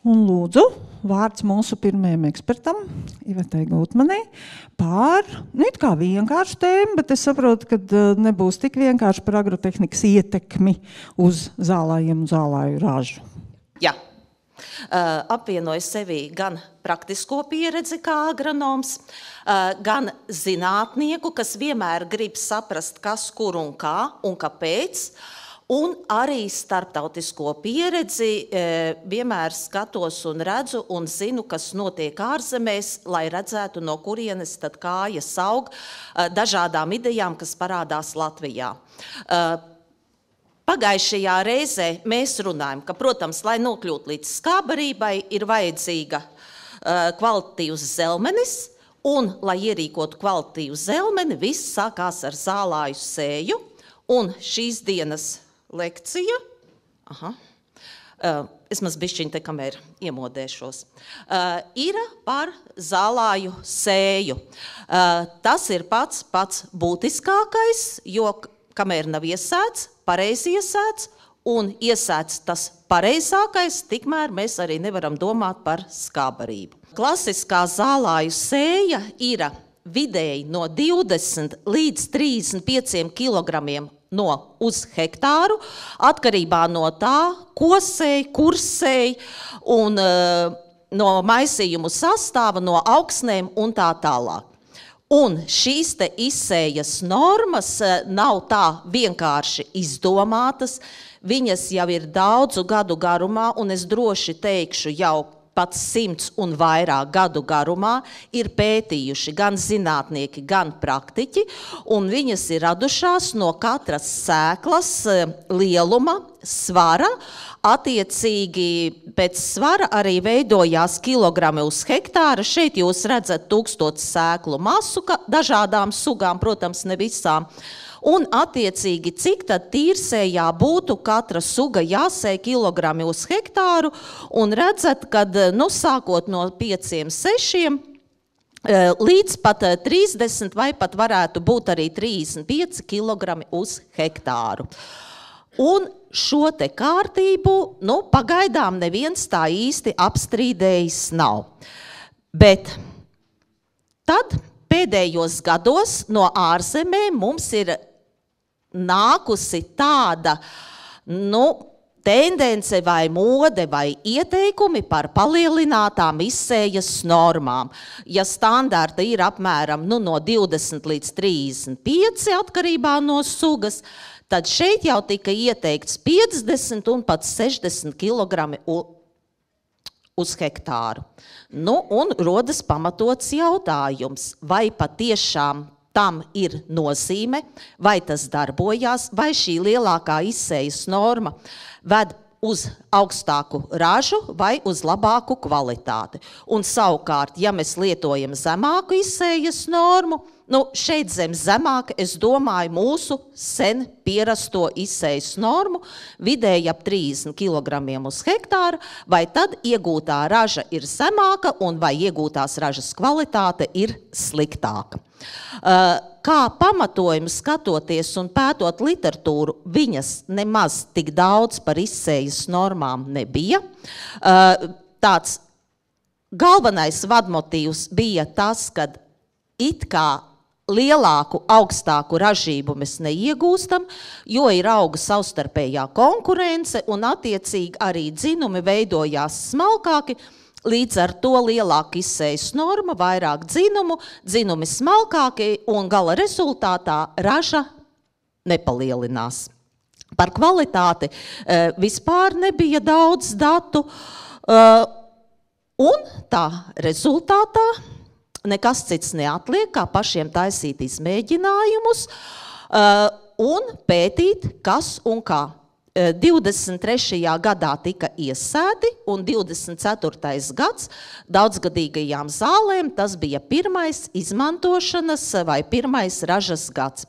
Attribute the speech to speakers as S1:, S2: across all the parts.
S1: Un lūdzu, vārds mūsu pirmajam ekspertam, Ivetei Gultmanei, pār, it kā vienkāršu tēmu, bet es saprotu, ka nebūs tik vienkārši par agrotehnikas ietekmi uz zālājiem un zālāju ražu.
S2: Jā. Apvienoju sevī gan praktisko pieredzi kā agronoms, gan zinātnieku, kas vienmēr grib saprast, kas, kur un kā un kāpēc, un arī starptautisko pieredzi vienmēr skatos un redzu un zinu, kas notiek ārzemēs, lai redzētu, no kurienes tad kājas aug dažādām idejām, kas parādās Latvijā. Pagājušajā reizē mēs runājam, ka, protams, lai nokļūtu līdz skābarībai, ir vajadzīga kvalitatīvs zelmenis, un, lai ierīkotu kvalitatīvu zelmeni, viss sākās ar zālāju sēju, un šīs dienas lekcija, es maz bišķiņ te kamēr iemodēšos, ir par zālāju sēju. Tas ir pats būtiskākais, jo kamēr nav iesēts, pareizi iesēts, un iesēts tas pareizākais, tikmēr mēs arī nevaram domāt par skābarību. Klasiskā zālāju sēja ir vidēji no 20 līdz 35 kilogramiem uz hektāru, atkarībā no tā, ko sēj, kur sēj, un no maisījumu sastāva, no augsnēm un tā tālāk. Un šīs te izsējas normas nav tā vienkārši izdomātas, viņas jau ir daudzu gadu garumā, un es droši teikšu jau pat 100 un vairāk gadu garumā ir pētījuši gan zinātnieki, gan praktiķi, un viņas ir radušās no katras sēklas lieluma, svara. Attiecīgi pēc svara arī veidojās kilogrami uz hektāra. Šeit jūs redzat 1000 sēklu masu dažādām sugām, protams, ne visām. Un attiecīgi, cik tad tīrsējā būtu katra suga jāsēj kilogrami uz hektāru, un redzat, kad, sākot no 5-6 līdz pat 30 vai pat varētu būt arī 35 kilogrami uz hektāru. Un šo te kārtību, pagaidām neviens tā īsti apstrīdējis nav. Bet tad pēdējos gados no ārzemēm mums ir nākusi tāda, tendence vai mode vai ieteikumi par palielinātām izsējas normām. Ja standarta ir apmēram no 20 līdz 35 atkarībā no sugas, tad šeit jau tika ieteikts 50 un pat 60 kilogrami uz hektāru. Un rodas pamatots jautājums, vai patiešām tam ir nozīme, vai tas darbojās, vai šī lielākā izsējas norma ved uz augstāku ražu vai uz labāku kvalitāti. Un savukārt, ja mēs lietojam zemāku izsējas normu, šeit zem zemāka, es domāju, mūsu sen pierasto izsējas normu, vidēji ap 30 kilogramiem uz hektāru, vai tad iegūtā raža ir zemāka un vai iegūtās ražas kvalitāte ir sliktāka. Kā pamatojumu skatoties un pētot literatūru, viņas nemaz tik daudz par izsējas normām nebija. Tāds galvenais vadmotīvs bija tas, ka it kā lielāku, augstāku ražību mēs neiegūstam, jo ir auga savstarpējā konkurence un attiecīgi arī dzinumi veidojās smalkāki, līdz ar to lielāka izsējas norma, vairāk dzinumi smalkāki un gala rezultātā raža nepalielinās. Par kvalitāti vispār nebija daudz datu, un tā rezultātā nekas cits neatliek, kā pašiem taisīt izmēģinājumus un pētīt, kas un kā. 23. gadā tika iesēti, un 24. gads daudzgadīgajām zālēm tas bija pirmais izmantošanas vai pirmais ražas gads.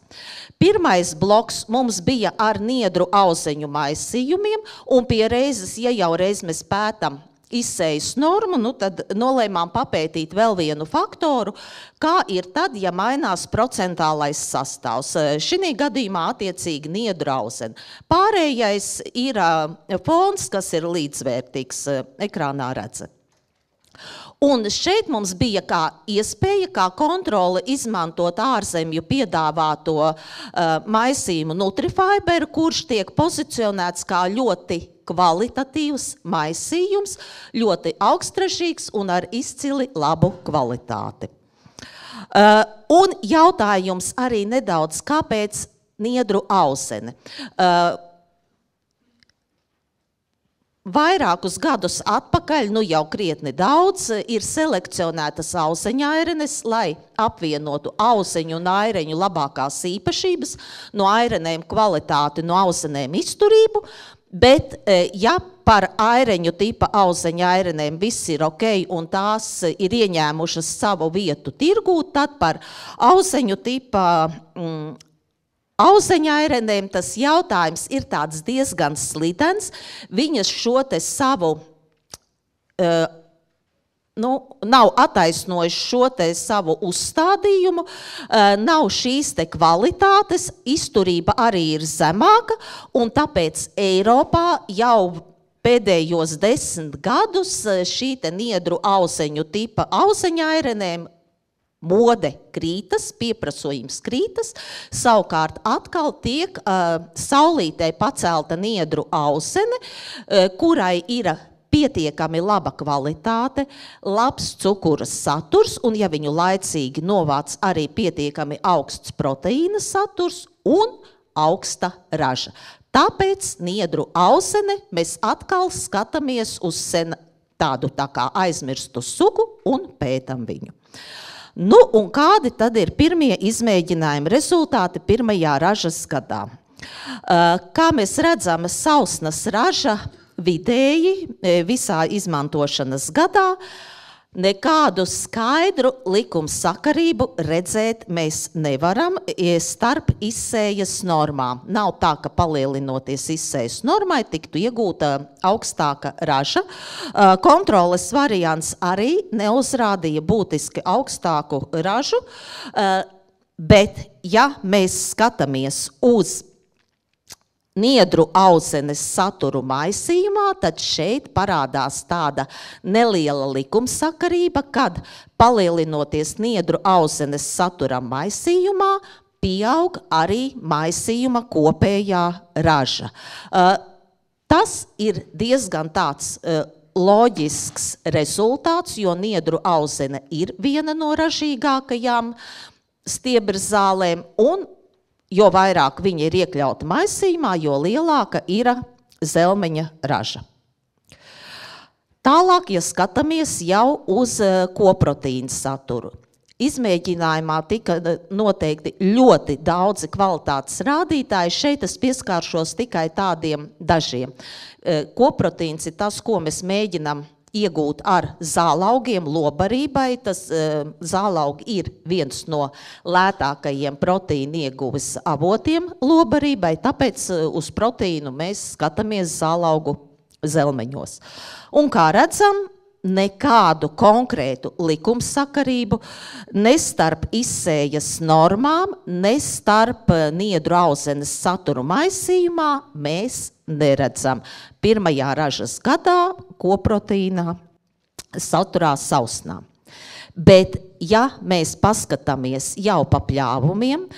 S2: Pirmais bloks mums bija ar niedru auzeņu maisījumiem, un pie reizes, ja jau reiz mēs pētam izsejas normu, tad nolēmām papētīt vēl vienu faktoru, kā ir tad, ja mainās procentālais sastāvs. Šī gadījumā attiecīgi niedru auzene. Pārējais ir fons, kas ir līdzvērtīgs, ekrānā redzat. Un šeit mums bija kā iespēja, kā kontrole izmantot ārzemju piedāvāto maisījumu Nutrifiber, kurš tiek pozicionēts kā ļoti kvalitatīvs maisījums, ļoti augstražīgs un ar izcili labu kvalitāti. Un jautājums arī nedaudz, kāpēc niedru auzene? Vairākus gadus atpakaļ, jau krietni daudz, ir selekcionētas auseņairenes, lai apvienotu auseņu un aireņu labākās īpašības, no airenēm kvalitāti, no ausenēm izturību, bet ja par aireņu tipa auseņa airenēm viss ir ok un tās ir ieņēmušas savu vietu tirgū, tad par auseņu tipa auseņairenēm tas jautājums ir tāds diezgan slidens. Viņas šo te savu, nav attaisnojuši šo te savu uzstādījumu, nav šīs te kvalitātes, izturība arī ir zemāka, un tāpēc Eiropā jau pēdējos 10 gadus šī te niedru auseņu tipa auseņairenēm mode krītas, pieprasojums krītas, savukārt atkal tiek saulītē pacelta niedru ausene, kurai ir pietiekami laba kvalitāte, labs cukura saturs, un ja viņu laicīgi novāc arī pietiekami augsts proteīna saturs un augsta raža. Tāpēc niedru ausene mēs atkal skatāmies uz tādu tā kā aizmirstu sugu un pētam viņu. Un kādi tad ir pirmie izmēģinājumi rezultāti pirmajā ražas gadā? Kā mēs redzam, sausnas raža vidēji visā izmantošanas gadā nekādu skaidru likumsakarību redzēt mēs nevaram starp izsējas normām. Nav tā, ka palielinoties izsējas normai tiktu iegūta augstāka raža. Kontroles variants arī neuzrādīja būtiski augstāku ražu, bet ja mēs skatāmies uz niedru ausenes saturu maisījumā, tad šeit parādās tāda neliela likumsakarība, kad palielinoties niedru ausenes saturam maisījumā, pieaug arī maisījuma kopējā raža. Tas ir diezgan tāds loģisks rezultāts, jo niedru auzene ir viena no ražīgākajām stieberzālēm, un jo vairāk viņa ir iekļauta maisījumā, jo lielāka ir zelmeņa raža. Tālāk, ja skatāmies jau uz koprotīnu saturu. Izmēģinājumā tika noteikti ļoti daudzi kvalitātes rādītāji. Šeit es pieskāršos tikai tādiem dažiem. Koprotīns ir tas, ko mēs mēģinām iegūt ar zālaugiem lobarībai. Tas zālaugi ir viens no lētākajiem proteīna ieguves avotiem lobarībai, tāpēc uz proteīnu mēs skatāmies zālaugu zelmeņos. Un kā redzam, nekādu konkrētu likumsakarību ne starp izsējas normām, ne starp niedru ausenes saturu maisījumā mēs neredzam. Pirmajā ražas gadā koprotīna saturā sausnā. Bet, ja mēs paskatāmies jau pa pļāvumiem,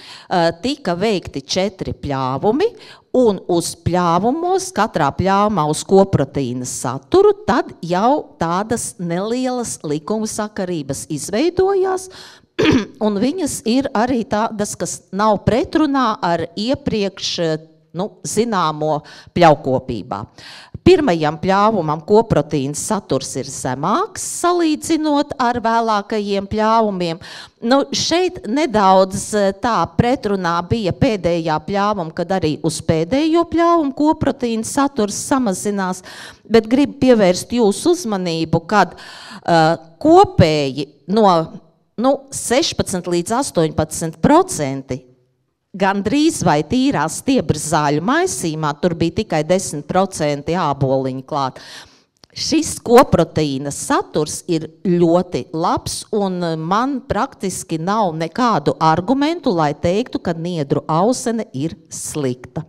S2: tika veikti 4 pļāvumi, un uz pļāvumos, katrā pļāvumā uz koprotīna saturu, tad jau tādas nelielas likumsakarības izveidojās, un viņas ir arī tādas, kas nav pretrunā ar iepriekš zināmo pļaukopībā. Pirmajam pļāvumam koprotīna saturs ir zemāks, salīdzinot ar vēlākajiem pļāvumiem. Šeit nedaudz tā pretrunā bija pēdējā pļāvuma, kad arī uz pēdējo pļāvumu koprotīna saturs samazinās, bet gribu pievērst jūsu uzmanību, kad kopēji no 16 līdz 18% gandrīz vai tīrās stieberzāļu maisījumā, tur bija tikai 10% āboliņu klāt. Šis koproteīna saturs ir ļoti labs, un man praktiski nav nekādu argumentu, lai teiktu, ka niedru ausene ir slikta.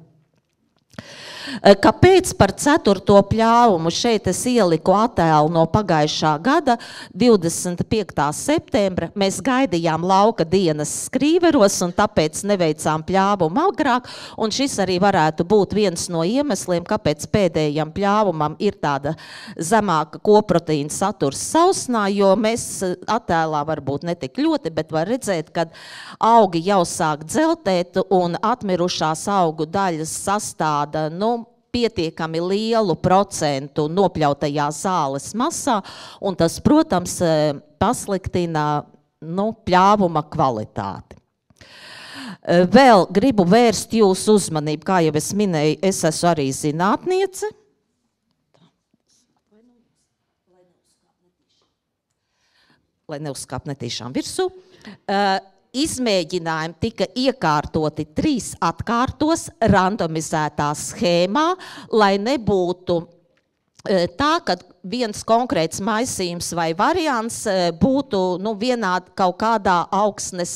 S2: Kāpēc par 4. pļāvumu? Šeit es ieliku attēlu no pagājušā gada, 25. septembra. Mēs gaidījām lauka dienas Skrīveros, un tāpēc neveicām pļāvumu agrāk. Un šis arī varētu būt viens no iemesliem, kāpēc pēdējam pļāvumam ir tāda zemāka koproteīna saturs sausnā, jo mēs attēlā varbūt netik ļoti, bet var redzēt, kad augi jau sāk dzeltēt un atmirušās augu daļas sastāda, pietiekami lielu procentu nopļautajā zāles masā, un tas, protams, pasliktina pļāvuma kvalitāti. Vēl gribu vērst jūsu uzmanību, kā jau es minēju, es esmu arī zinātniece. Lai neuzkāp netīšām virsū. Izmēģinājumi tika iekārtoti 3 atkārtos randomizētā schēmā, lai nebūtu tā, ka viens konkrēts maisījums vai variants būtu vienādi kaut kādā augsnes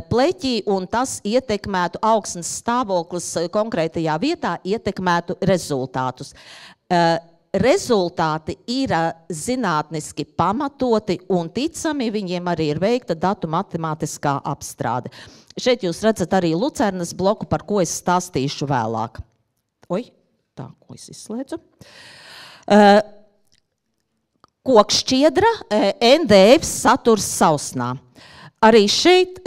S2: pleķī, un tas ietekmētu augsnes stāvoklis konkrētajā vietā, ietekmētu rezultātus. Rezultāti ir zinātniski pamatoti un ticami, viņiem arī ir veikta datu matemātiskā apstrāde. Šeit jūs redzat arī lucernas bloku, par ko es stāstīšu vēlāk. Tā, ko es izslēdzu. Kokšķiedra, NDF saturs sausnā. Arī šeit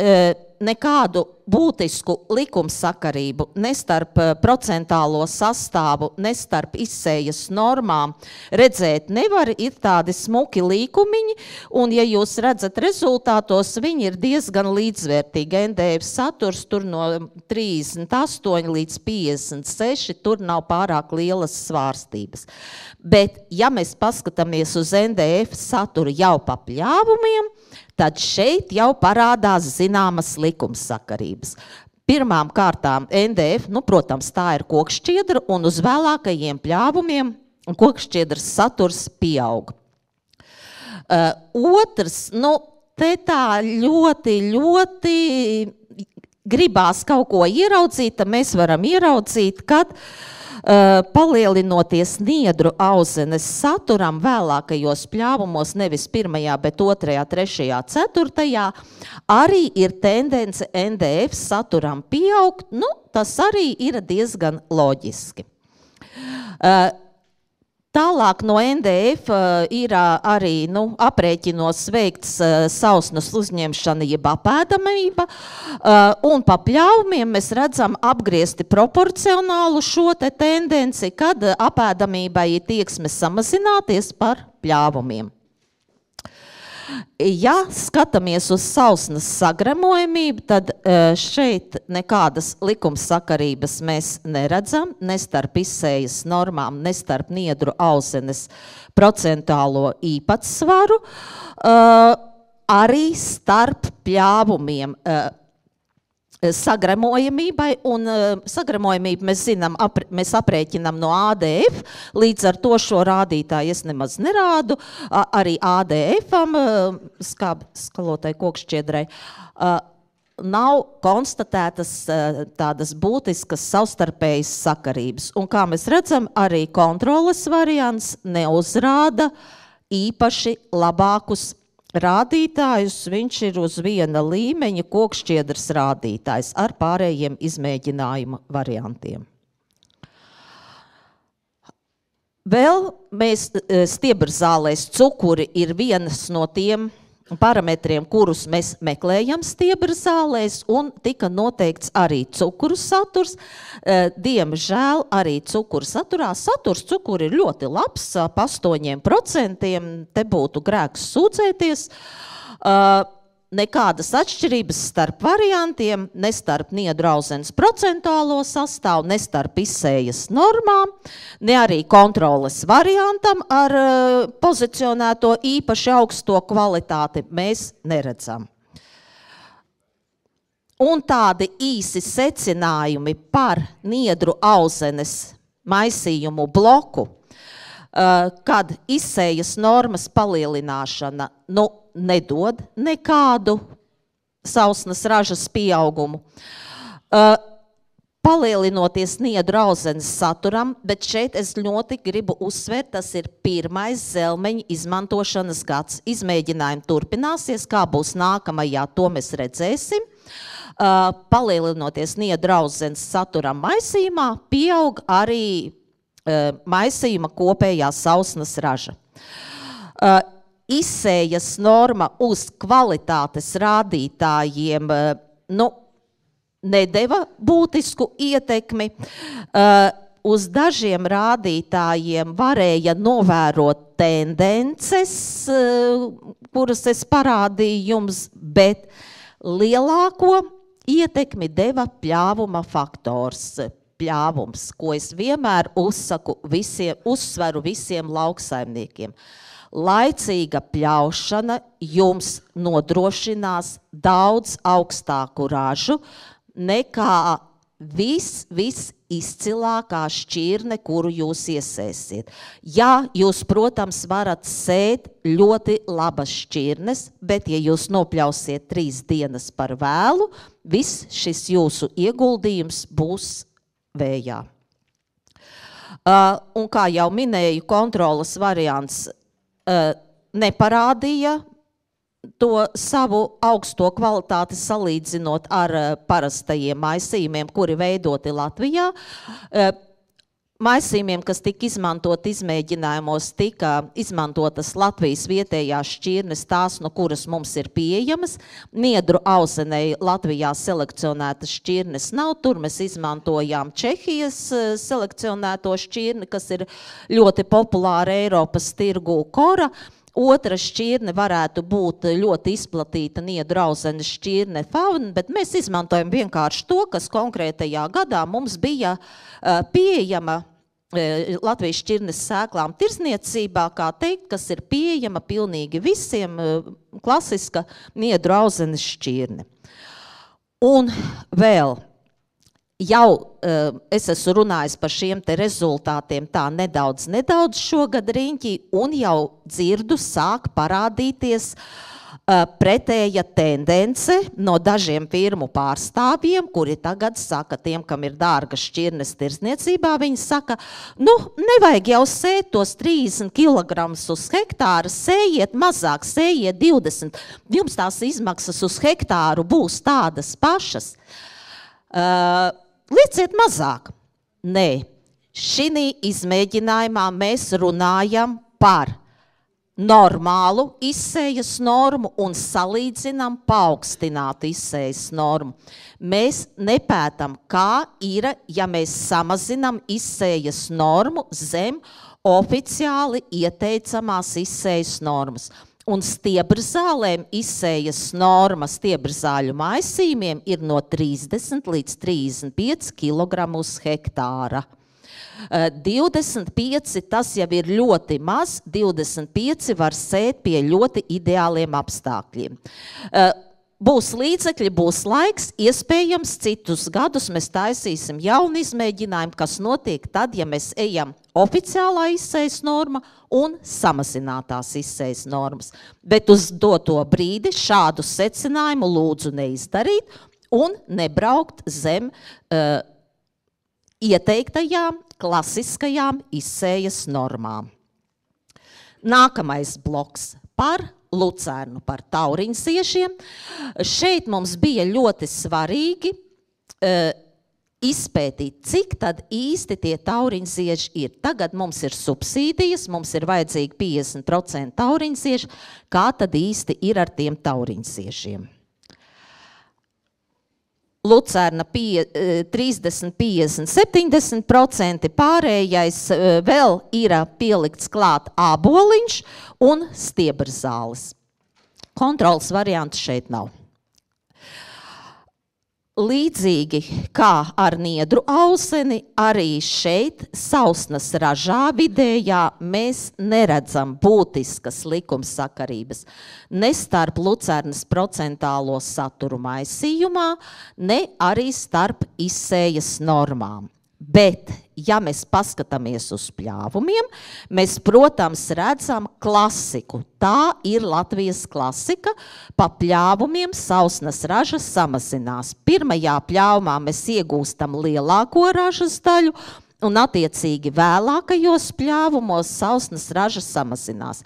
S2: nekādu būtisku likumsakarību ne starp procentālo sastāvu, ne starp izsējas normām redzēt nevar, ir tādi smuki līkumiņi, un ja jūs redzat rezultātos, viņi ir diezgan līdzvērtīgi. NDF saturs tur no 38 līdz 56, tur nav pārāk lielas svārstības. Bet, ja mēs paskatāmies uz NDF saturu jau pa pļāvumiem, tad šeit jau parādās zināmas likumsakarības. Pirmām kārtām NDF, protams, tā ir kokšķiedra, un uz vēlākajiem pļāvumiem kokšķiedras saturs pieaug. Otrs, te tā ļoti gribās kaut ko ieraudzīt, tad mēs varam ieraudzīt, kad palielinoties niedru auzenes saturam vēlākajos pļāvumos, nevis 1., bet 2., 3., 4., arī ir tendence NDF saturam pieaugt, tas arī ir diezgan loģiski. Tālāk no NDF ir arī aprēķinos veikts sausnas uzņemšana jeb apēdamība, un pa pļāvumiem mēs redzam apgriezti proporcionālu šo te tendenci, kad apēdamībai ir tieksme samazināties par pļāvumiem. Ja skatāmies uz sausnas sagremojamību, tad šeit nekādas likumsakarības mēs neredzam, ne starp izsējas normām, ne starp niedru auzenes procentālo īpatsvaru, arī starp pļāvumiem sagremojamībai, un sagremojamību mēs zinām, mēs aprēķinām no ADF, līdz ar to šo rādītāju es nemaz nerādu, arī ADF-am, skalotai kokšķiedrai, nav konstatētas tādas būtiskas savstarpējas sakarības. Un kā mēs redzam, arī kontroles variants neuzrāda īpaši labākus rādītājus, viņš ir uz viena līmeņa kokšķiedras rādītājs ar pārējiem izmēģinājuma variantiem. Vēl mēs stieberzālēs cukuri ir viens no tiem parametriem, kurus mēs meklējam stieberzālēs, un tika noteikts arī cukuru saturs. Diemžēl arī cukuru saturā. Saturs cukuru ir ļoti labs, ap 8%, te būtu grēks sūdzēties. Nekādas atšķirības starp variantiem, ne starp niedru auzenes procentālo sastāvu, ne starp izsējas normām, ne arī kontroles variantam ar pozicionēto īpaši augsto kvalitāti mēs neredzam. Un tādi īsi secinājumi par niedru auzenes maisījumu bloku. kad izsējas normas palielināšana nedod nekādu sausnas ražas pieaugumu. Palielinoties niedru auzenes saturam, bet šeit es ļoti gribu uzsvērt, tas ir pirmais zelmeņa izmantošanas gads. Izmēģinājumi turpināsies, kā būs nākamajā, to mēs redzēsim. Palielinoties niedru auzenes saturam maisījumā, pieaug arī maisījuma kopējā sausnas raža. Izsējas norma uz kvalitātes rādītājiem, nedeva būtisku ietekmi. Uz dažiem rādītājiem varēja novērot tendences, kuras es parādīju jums, bet lielāko ietekmi deva pļāvuma faktors. Pļāvums, ko es vienmēr uzsveru visiem lauksaimniekiem. Laicīga pļaušana jums nodrošinās daudz augstāku ražu, nekā izcilākā šķirne, kuru jūs iesēsiet. Jā, jūs, protams, varat sēt ļoti labas šķirnes, bet ja jūs nopļausiet 3 dienas par vēlu, viss šis jūsu ieguldījums būs vējā. Un kā jau minēju, kontroles variants neparādīja to savu augsto kvalitāti salīdzinot ar parastajiem maisījumiem, kuri veidoti Latvijā. Maisījumiem, kas tika izmantot izmēģinājumos, tika izmantotas Latvijas vietējās šķirnes, tās, no kuras mums ir pieejamas. Niedru auzenei Latvijā selekcionētas šķirnes nav, tur mēs izmantojām Čehijas selekcionēto šķirni, kas ir ļoti populāra Eiropas tirgū Kora. Otra šķirne varētu būt ļoti izplatīta niedru auzenes šķirne Fauna, bet mēs izmantojam vienkārši to, kas konkrētajā gadā mums bija pieejama Latvijas šķirnes sēklām tirzniecībā, kā teikt, kas ir pieejama pilnīgi visiem, klasiska niedru auzenes šķirne. Un vēl jau es esmu runājis par šiem te rezultātiem tā nedaudz šogad riņķī, un jau dzirdu sāk parādīties pretēja tendence no dažiem firmu pārstāvjiem, kuri tagad saka tiem, kam ir dārgas šķirnes tirzniecībā, viņi saka, nevajag jau sēt tos 30 kg uz hektāru, sējiet mazāk, sējiet 20, jums tās izmaksas uz hektāru būs tādas pašas. Lieciet mazāk. Nē, šī izmēģinājumā mēs runājam par normālu izsējas normu un salīdzinām paaugstinātu izsējas normu. Mēs nepētam, kā ir, ja mēs samazinām izsējas normu zem oficiāli ieteicamās izsējas normas. Un stiebrzālēm izsējas norma stiebrzāļu maisījumiem ir no 30 līdz 35 kg uz hektāra. 25 tas jau ir ļoti maz, 25 var sēt pie ļoti ideāliem apstākļiem. Būs līdzekļi, būs laiks, iespējams citus gadus mēs taisīsim jaunu izmēģinājumu, kas notiek tad, ja mēs ejam oficiālā izsējas norma un samazinātās izsējas normas. Bet uz doto brīdi šādu secinājumu lūdzu neizdarīt un nebraukt zem ieteiktajām klasiskajām izsējas normām. Nākamais bloks par lucernu, par tauriņziešiem. Šeit mums bija ļoti svarīgi izpētīt, cik tad īsti tie tauriņzieši ir. Tagad mums ir subsīdijas, mums ir vajadzīgi 50% tauriņzieši, kā tad īsti ir ar tiem tauriņziešiem. Lucerna 30, 50, 70%, pārējais vēl ir pielikts klāt āboliņš un stiebrzāles. Kontrols variants šeit nav. Līdzīgi kā ar niedru auseni, arī šeit sausnas ražā vidējā mēs neredzam būtiskas likumsakarības ne starp lucernas procentālo saturu maisījumā, ne arī starp izsējas normām. Bet, ja mēs paskatāmies uz pļāvumiem, mēs, protams, redzam klasiku. Tā ir Latvijas klasika. Pa pļāvumiem sausnas ražas samazinās. Pirmajā pļāvumā mēs iegūstam lielāko ražas daļu, un attiecīgi vēlākajos pļāvumos sausnas raža samazinās.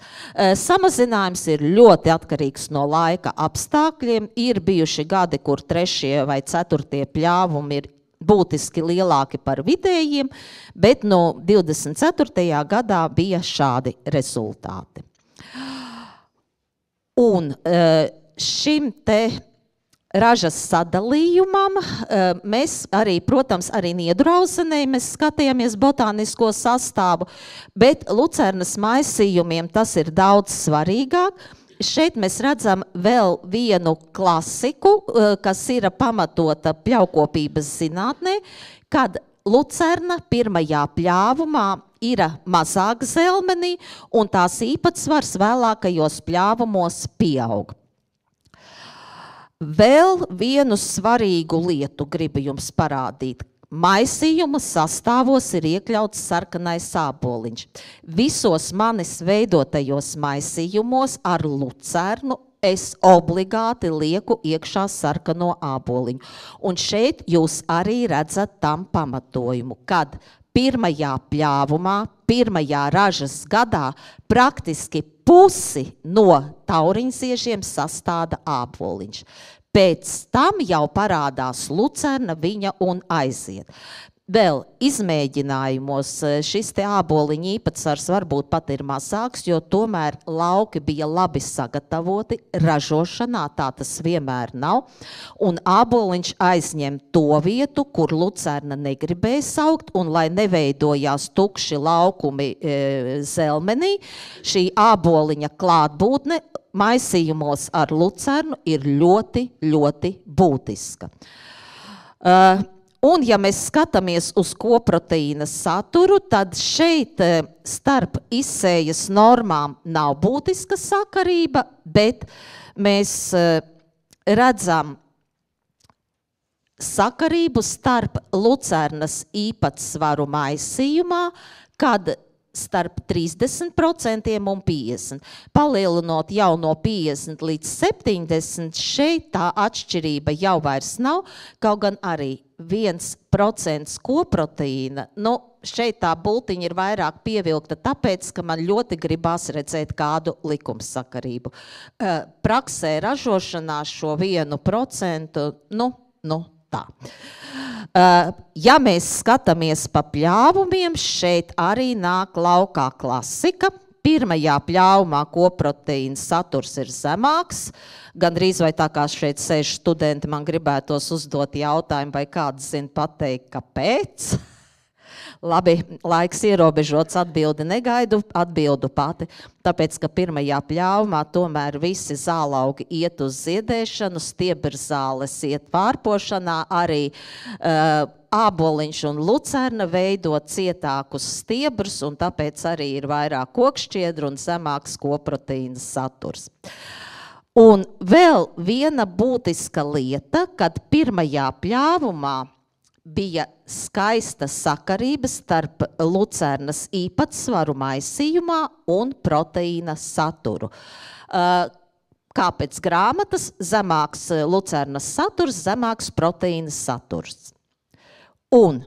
S2: Samazinājums ir ļoti atkarīgs no laika apstākļiem. Ir bijuši gadi, kur 3. vai 4. pļāvumi ir būtiski lielāki par vidējiem, bet no 24. gadā bija šādi rezultāti. Un šim te ražas sadalījumam mēs arī, protams, arī Niedrauzenē mēs skatījāmies botānisko sastāvu, bet lucernas maisījumiem tas ir daudz svarīgāk. Šeit mēs redzam vēl vienu klasiku, kas ir pamatota pļaukopības zinātnē, kad lucerna pirmajā pļāvumā ir mazāk zelmenī, un tās īpatsvars vēlākajos pļāvumos pieaug. Vēl vienu svarīgu lietu gribu jums parādīt. Maisījuma sastāvos ir iekļauts sarkanais āboliņš. Visos manis veidotajos maisījumos ar lucernu es obligāti lieku iekšā sarkano āboliņu. Un šeit jūs arī redzat tam pamatojumu, kad pirmajā pļāvumā, pirmajā ražas gadā praktiski pusi no tauriņziežiem sastāda āboliņš. Pēc tam jau parādās lucerna, viņa un aiziet. Vēl izmēģinājumos šis te āboliņa īpatsvars varbūt pat ir mazāks, jo tomēr lauki bija labi sagatavoti ražošanā, tā tas vienmēr nav. Un āboliņš aizņem to vietu, kur lucerna negribēja saukt, un lai neveidojās tukši laukumi zelmenī, šī āboliņa klātbūtne maisījumos ar lucernu ir ļoti, ļoti būtiska. Un, ja mēs skatāmies uz koproteīna saturu, tad šeit starp izsējas normām nav būtiska sakarība, bet mēs redzam sakarību starp lucernas īpatsvaru maisījumā, kad starp 30% un 50%. Palielinot jau no 50 līdz 70, šeit tā atšķirība jau vairs nav, kaut gan arī 1% koproteīna, šeit tā bultiņa ir vairāk pievilkta, tāpēc, ka man ļoti gribās redzēt kādu likumsakarību. Praksē ražošanā šo 1%, tā. Ja mēs skatāmies pa pļāvumiem, šeit arī nāk laukā klasika. Pirmajā pļāvumā koproteīna saturs ir zemāks. Gandrīz vai tā kā šeit sēž studenti, man gribētos uzdot jautājumu, vai kāds zina pateikt, kāpēc? Labi, laiks ierobežots, atbildi negaidu, atbildu pati. Tāpēc, ka pirmajā pļāvumā tomēr visi zālaugi iet uz ziedēšanu, stieberzāles iet pārpošanā, arī āboliņš un lucerna veido cietākus stiebrus, un tāpēc arī ir vairāk kokšķiedru un zemāks koproteīna saturs. Un vēl viena būtiska lieta, kad pirmajā pļāvumā bija skaista sakarība starp lucernas īpatsvaru maisījumā un proteīna saturu. Kā pēc grāmatas, zemāks lucernas saturs, zemāks proteīna saturs. Un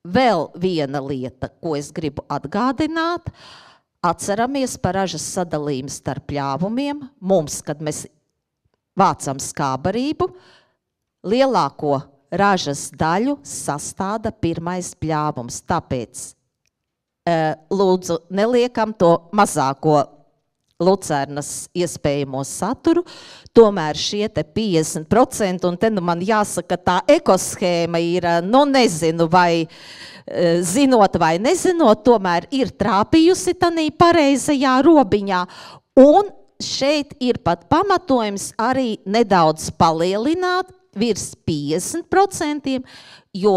S2: vēl viena lieta, ko es gribu atgādināt, atceramies par ražas sadalījumu starp pļāvumiem. Mums, kad mēs vācam skābarību, lielāko ražas daļu sastāda pirmais pļāvums. Tāpēc lūdzu neliekam to mazāko lucernas iespējamo saturu, tomēr šie te 50%, un te man jāsaka, tā ekoshēma ir, nezinu, vai zinot vai nezinot, tomēr ir trāpījusi tanī pareizajā robiņā, un šeit ir pat pamatojums arī nedaudz palielināt virs 50%, jo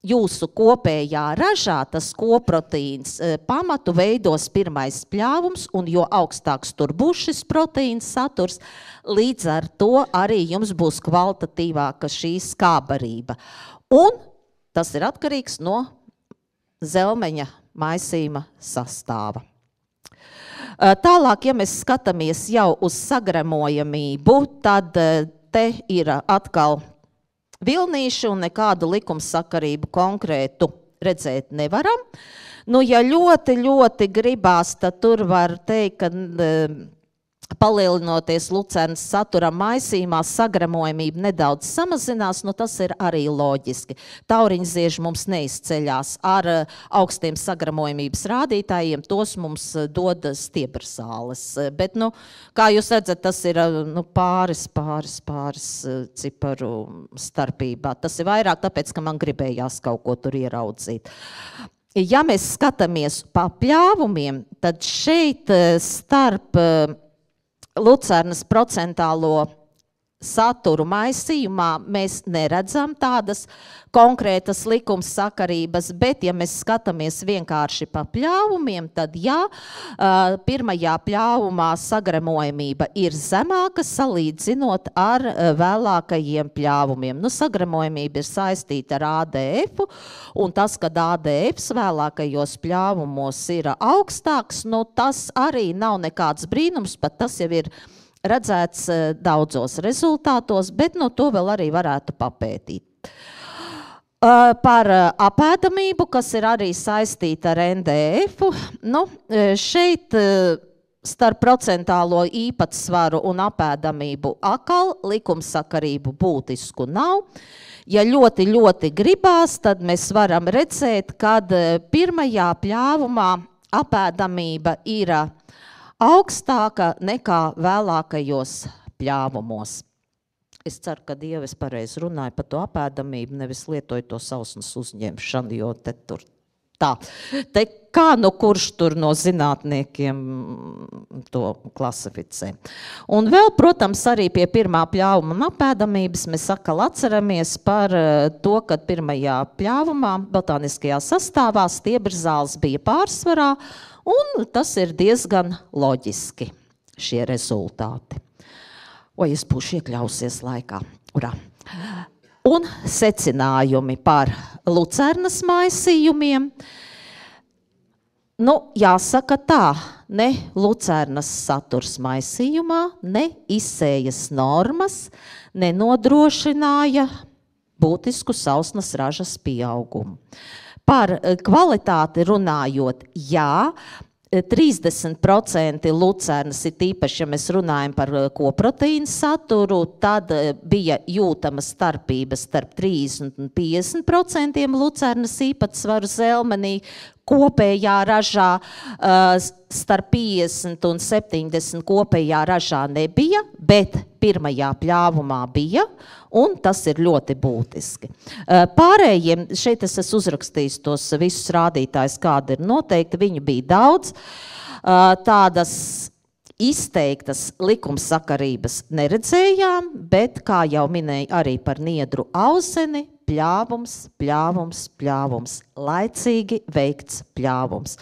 S2: jūsu kopējā ražā tas koproteīns pamatu veidos pirmais pļāvums, un jo augstāks tur būs šis proteīns saturs, līdz ar to arī jums būs kvalitatīvāka šī skābarība. Un Tas ir atkarīgs no zelmeņa maisījuma sastāva. Tālāk, ja mēs skatāmies jau uz sagremojamību, tad te ir atkal vilnīši un nekādu likumsakarību konkrētu redzēt nevaram. Nu, ja ļoti gribās, tad tur var teikt, ka palielinoties lucernas saturam maisījumā, sagremojamība nedaudz samazinās, nu tas ir arī loģiski. Tauriņzieži mums neizceļās ar augstiem sagremojamības rādītājiem, tos mums dod stiebrasāles. Bet, nu, kā jūs redzat, tas ir pāris ciparu starpībā. Tas ir vairāk tāpēc, ka man gribējās kaut ko tur ieraudzīt. Ja mēs skatāmies pa pļāvumiem, tad šeit starp lucernas procentālo saturu maisījumā mēs neredzam tādas konkrētas likumsakarības, bet ja mēs skatāmies vienkārši pa pļāvumiem, tad pirmajā pļāvumā sagremojamība ir zemāka salīdzinot ar vēlākajiem pļāvumiem. Nu, sagremojamība ir saistīta ar ADF, un tas, kad ADF vēlākajos pļāvumos ir augstāks, nu, tas arī nav nekāds brīnums, pat tas jau ir redzēts daudzos rezultātos, bet no to vēl arī varētu papētīt. Par apēdamību, kas ir arī saistīta ar NDF, nu, šeit starp procentālo īpatsvaru un apēdamību atkal likumsakarību būtisku nav. Ja ļoti gribās, tad mēs varam redzēt, kad pirmajā pļāvumā apēdamība ir augstāka nekā vēlākajos pļāvumos. Es ceru, ka Dieva es pareizi runāju par to apēdamību, nevis lietoju to sausnas uzņemšanu, jo te tur tā. Te kā nu kurš tur no zinātniekiem to klasificē. Un vēl, protams, arī pie pirmā pļāvuma un apēdamības mēs atkal atceramies par to, ka pirmajā pļāvumā botāniskajā sastāvā stiebrasāles bija pārsvarā, un tas ir diezgan loģiski, šie rezultāti. Oi, es būšu iekļausies laikā. Urā. Un secinājumi par lucernas maisījumiem. Nu, jāsaka tā, ne lucernas saturs maisījumā, ne izsējas normas nenodrošināja būtisku sausnas ražas pieaugumu. Par kvalitāti runājot, jā, 30% lucernas ir tīpaši, ja mēs runājam par koproteīnu saturu, tad bija jūtama starpības starp 30 un 50% lucernas īpatsvaru zelmenī. Kopējā ražā starp 50 un 70 kopējā ražā nebija, bet pirmajā pļāvumā bija, un tas ir ļoti būtiski. Pārējiem, šeit es esmu uzrakstījis tos visus rādītājus, kādi ir noteikti, viņu bija daudz. Tādas izteiktas likumsakarības neredzējām, bet, kā jau minēju, arī par niedru auseni, pļāvums, laicīgi veikts pļāvums.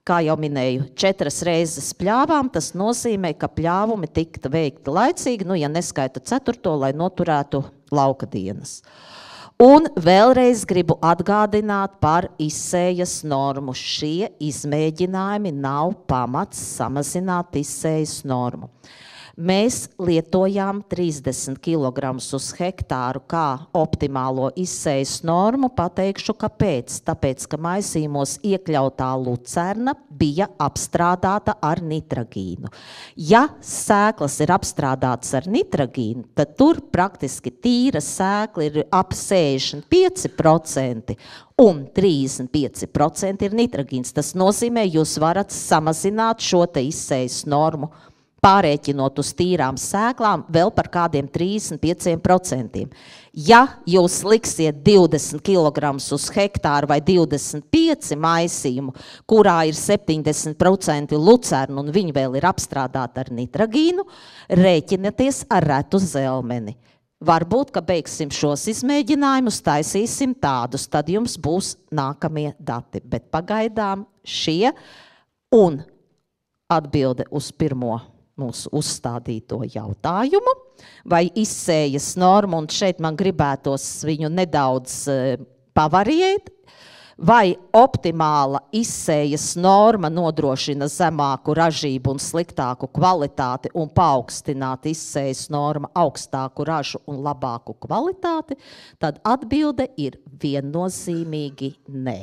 S2: Kā jau minēju, 4 reizes pļāvām, tas nozīmē, ka pļāvumi tikta veikti laicīgi, nu, ja neskaita 4, lai noturētu lauka dienas. Un vēlreiz gribu atgādināt par izsējas normu. Šie izmēģinājumi nav pamats samazināt izsējas normu. Mēs lietojām 30 kg uz hektāru kā optimālo izsējas normu, pateikšu, kāpēc. Tāpēc, ka maisījumos iekļautā lucerna bija apstrādāta ar nitrogīnu. Ja sēklas ir apstrādātas ar nitrogīnu, tad tur praktiski tīra sēkla ir ap 65% un 35% ir nitrogīns. Tas nozīmē, jūs varat samazināt šo te izsējas normu, pārēķinot uz tīrām sēklām vēl par kādiem 35%. Ja jūs liksiet 20 kg uz hektāru vai 25 maisījumu, kurā ir 70% lucernu un viņi vēl ir apstrādāti ar nitrogīnu, rēķinieties ar retu zelmeni. Varbūt, ka beigsim šos izmēģinājumus, taisīsim tādus, tad jums būs nākamie dati. Bet pagaidām šie un atbilde uz pirmo mūsu uzstādīto jautājumu. vai izsējas norma, un šeit man gribētos viņu nedaudz pavariēt. Vai optimāla izsējas norma nodrošina zemāku ražību un sliktāku kvalitāti un paaugstināt izsējas norma augstāku ražu un labāku kvalitāti, tad atbilde ir viennozīmīgi nē.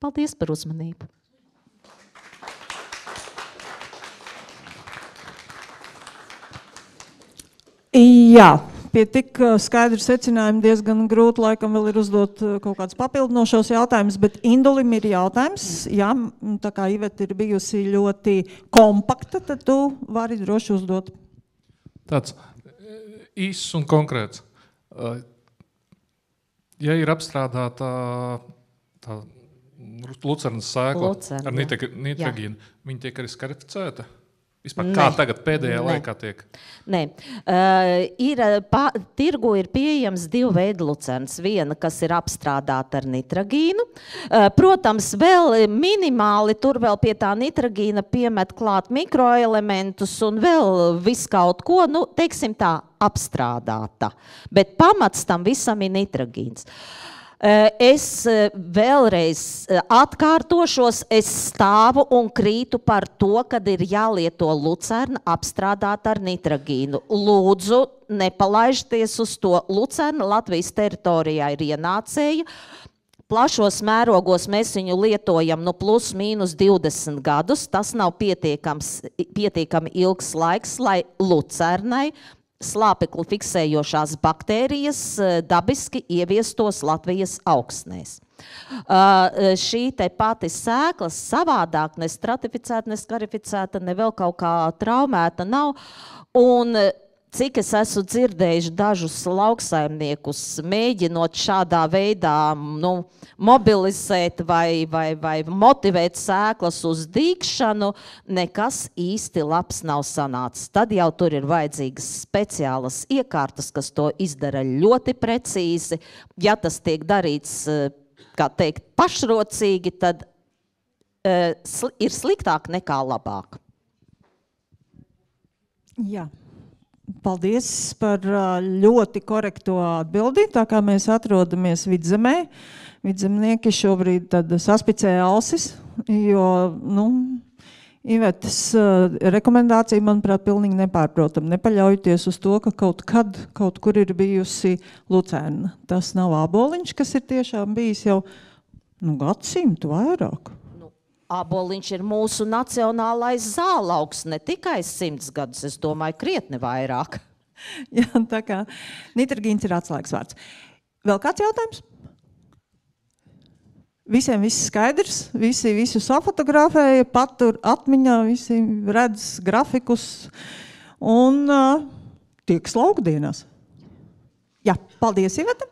S2: Paldies par uzmanību.
S1: Jā. Pie tik skaidru secinājumu diezgan grūti laikam vēl ir uzdot kaut kāds papildinošos jautājumus, bet Indulim ir jautājums. Jā, tā kā Iveta ir bijusi ļoti kompakta, tad tu vari droši uzdot.
S3: Tāds īsts un konkrēts. Ja ir apstrādāta tā lucernas sēkla ar nitrogīnu, viņi tiek arī skarificēta? Vispār, kā tagad pēdējā laikā tiek?
S2: Nē. Tirgu ir pieejams 2 veidu lucernas. Viena, kas ir apstrādāta ar nitrogīnu. Protams, vēl minimāli tur vēl pie tā nitrogīna piemet klāt mikroelementus un vēl viskaut ko, teiksim tā, apstrādāta. Bet pamats tam visam ir nitrogīns. Es vēlreiz atkārtošos, es stāvu un krītu par to, kad ir jālieto lucerna apstrādāt ar nitrogīnu. Lūdzu, nepalaižties uz to. Lucerna Latvijas teritorijā ir ienācēja. Plašos mērogos mēs viņu lietojam plus mīnus 20 gadus. Tas nav pietiekami ilgs laiks, lai lucernai slāpekli fiksējošās baktērijas dabiski ieviestos Latvijas augsnēs. Šī te pati sēkla savādāk ne stratificēta, ne skarificēta, ne vēl kaut kā traumēta nav. Un cik es esmu dzirdējuši dažus lauksaimniekus mēģinot šādā veidā mobilizēt vai motivēt sēklas uz dīgšanu, nekas īsti labs nav sanācis. Tad jau tur ir vajadzīgas speciālas iekārtas, kas to izdara ļoti precīzi. Ja tas tiek darīts, kā teikt, pašrocīgi, tad ir sliktāk nekā labāk.
S1: Jā. Paldies par ļoti korekto atbildi, tā kā mēs atrodamies vidzemē. Vidzemnieki šobrīd tad saspicē ausis, jo, Ivetas rekomendācija, manuprāt, pilnīgi nepārprotam. Nepaļaujoties uz to, ka kaut kur ir bijusi lucerna. Tas nav āboliņš, kas ir tiešām bijis jau gadsimtu vairāk.
S2: Āboliņš ir mūsu nacionālais zālaugs, ne tikai 100 gadus, es domāju, krietni vairāk.
S1: Jā, tā kā nitrogīns ir atslēgas vārds. Vēl kāds jautājums? Visiem viss skaidrs, visi visu safotografēja, patur atmiņā, visi redz grafikus un tieks laukdienās. Jā, paldies, Iveta!